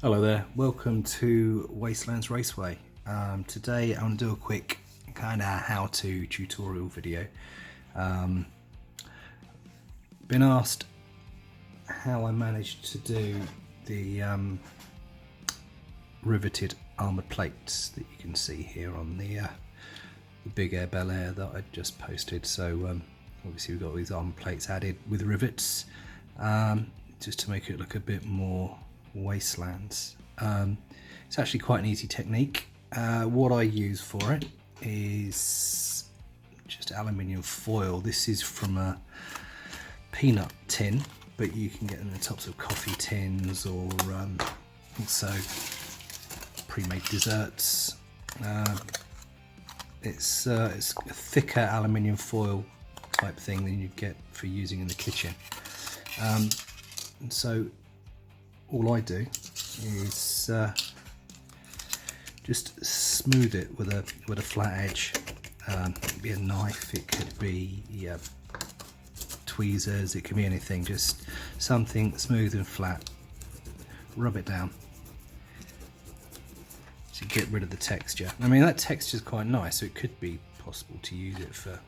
Hello there, welcome to Wastelands Raceway. Today I'm going to do a quick kind of how-to tutorial video. Been asked how I managed to do the riveted armoured plates that you can see here on the Big Air Bel Air that I just posted. So obviously we've got these armoured plates added with rivets just to make it look a bit more Wastelands. It's actually quite an easy technique. What I use for it is just aluminium foil. This is from a peanut tin, but you can get them in the tops of coffee tins or also pre-made desserts. It's a thicker aluminium foil type thing than you'd get for using in the kitchen. And so all I do is just smooth it with a flat edge. It could be a knife, it could be tweezers, it could be anything, just something smooth and flat. Rub it down to get rid of the texture. I mean, that texture is quite nice, so it could be possible to use it for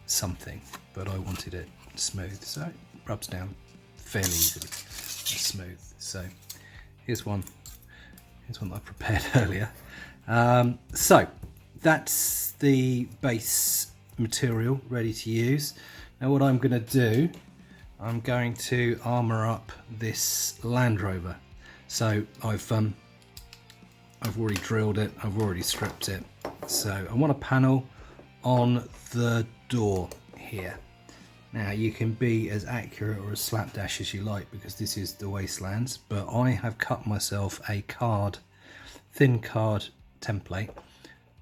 something, but I wanted it smooth, so it rubs down fairly easily and smooth. So here's one that I prepared earlier. So that's the base material ready to use. Now what I'm going to do, I'm going to armour up this Land Rover. So I've already drilled it, I've already stripped it. So I want a panel on the door here. Now you can be as accurate or as slapdash as you like because this is the Wastelands, but I have cut myself a thin card template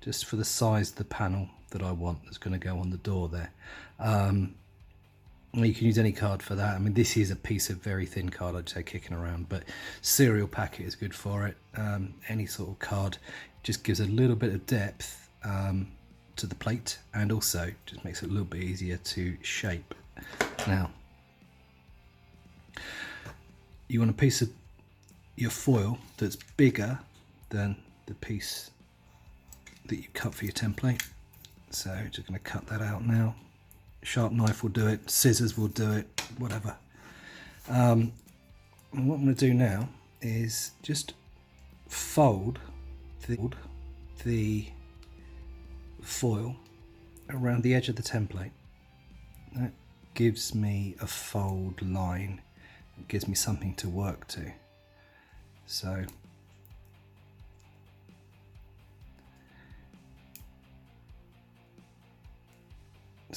just for the size of the panel that I want that's going to go on the door there. You can use any card for that. I mean, this is a piece of very thin card, I'd say, kicking around, but cereal packet is good for it. Any sort of card just gives a little bit of depth to the plate, and also just makes it a little bit easier to shape. Now you want a piece of your foil that's bigger than the piece that you cut for your template, so just going to cut that out now. Sharp knife will do it, scissors will do it, whatever. And what I'm going to do now is just fold the foil around the edge of the template. That gives me a fold line. It gives me something to work to. So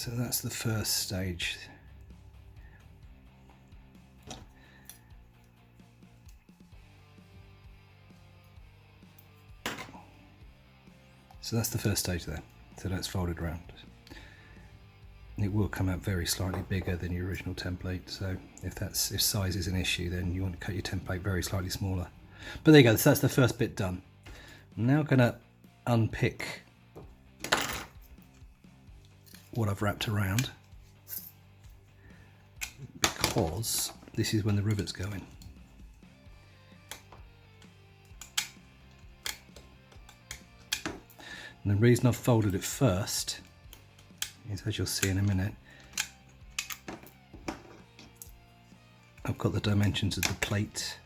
that's the first stage. So that's the first stage there. So that's folded around. It will come out very slightly bigger than your original template. So if size is an issue, then you want to cut your template very slightly smaller. But there you go. So that's the first bit done. I'm now going to unpick what I've wrapped around, because this is when the rivets go in. And the reason I've folded it first is, as you'll see in a minute, I've got the dimensions of the plate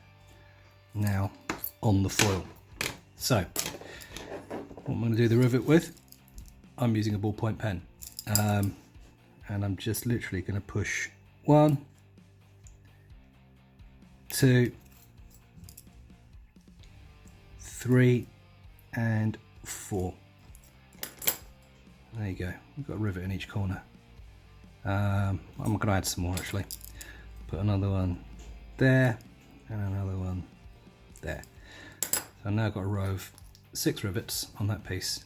now on the foil. So what I'm going to do the rivet with, I'm using a ballpoint pen. And I'm just literally going to push 1, 2, 3 and 4. There you go, we've got a rivet in each corner. I'm going to add some more actually. Put another one there and another one there. So I've now got a row of 6 rivets on that piece.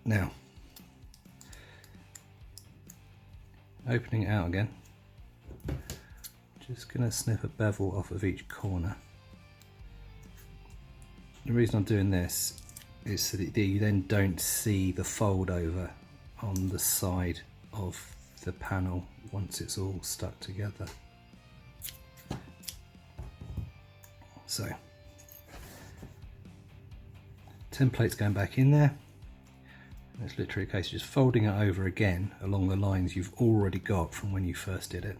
Now opening it out again, just going to snip a bevel off of each corner. The reason I'm doing this is so that you then don't see the fold over on the side of the panel once it's all stuck together. So template's going back in there. It's literally a case of just folding it over again along the lines you've already got from when you first did it.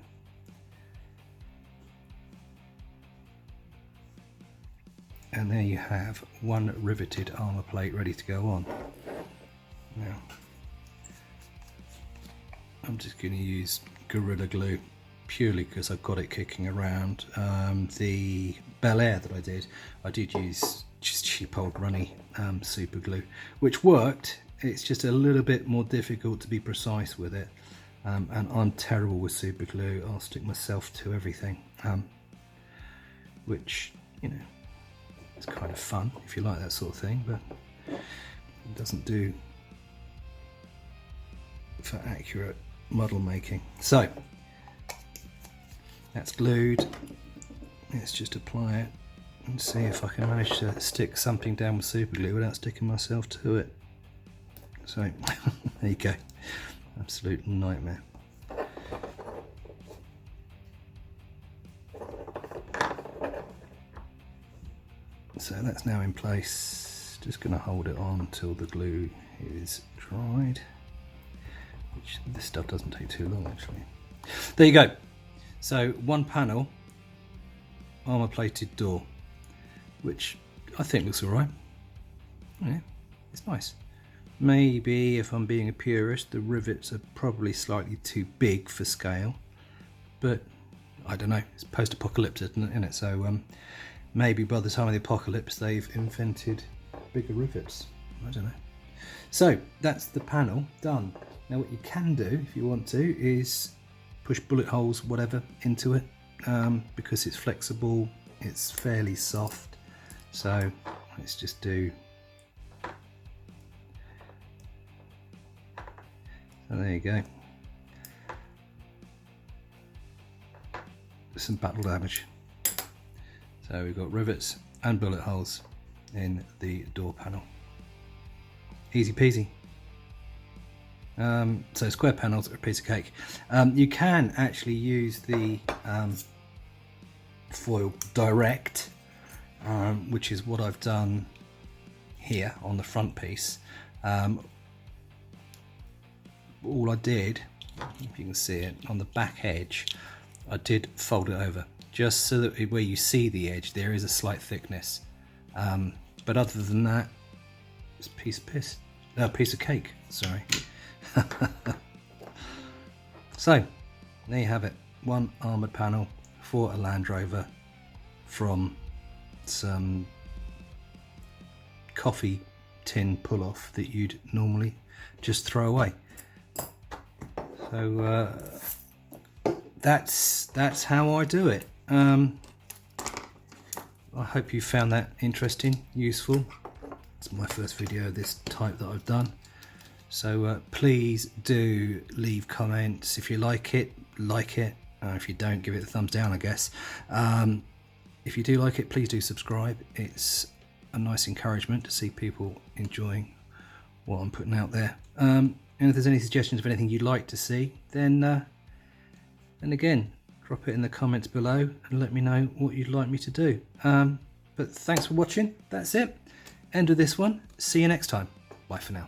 And there you have one riveted armour plate ready to go on. Now, I'm just going to use Gorilla Glue purely because I've got it kicking around. The Bel Air that I did use just cheap old runny super glue, which worked. It's just a little bit more difficult to be precise with it. And I'm terrible with super glue. I'll stick myself to everything, which, you know, it's kind of fun if you like that sort of thing, but it doesn't do for accurate model making. So that's glued. Let's just apply it and see if I can manage to stick something down with super glue without sticking myself to it. So there you go. Absolute nightmare. So that's now in place. Just going to hold it on until the glue is dried, which this stuff doesn't take too long actually. There you go. So one panel armour plated door, which I think looks alright. Yeah, it's nice. Maybe if I'm being a purist, the rivets are probably slightly too big for scale, but I don't know, it's post-apocalyptic, isn't it? So maybe by the time of the apocalypse they've invented bigger rivets. I don't know. So that's the panel done. Now what you can do if you want to is push bullet holes, whatever, into it, because it's flexible, it's fairly soft. So let's just do. So there you go. Some battle damage. So we've got rivets and bullet holes in the door panel. Easy peasy. So square panels are a piece of cake. You can actually use the foil direct, which is what I've done here on the front piece. All I did, if you can see it, on the back edge, I did fold it over, just so that where you see the edge there is a slight thickness. But other than that, it's a piece of cake, sorry. So there you have it, one armoured panel for a Land Rover from some coffee tin pull-off that you'd normally just throw away. So that's how I do it. I hope you found that interesting, useful. It's my first video of this type that I've done. So please do leave comments. If you like it, like it. If you don't, give it a thumbs down, I guess. If you do like it, please do subscribe. It's a nice encouragement to see people enjoying what I'm putting out there. And if there's any suggestions of anything you'd like to see, then again, drop it in the comments below and let me know what you'd like me to do. But thanks for watching. That's it. End of this one. See you next time. Bye for now.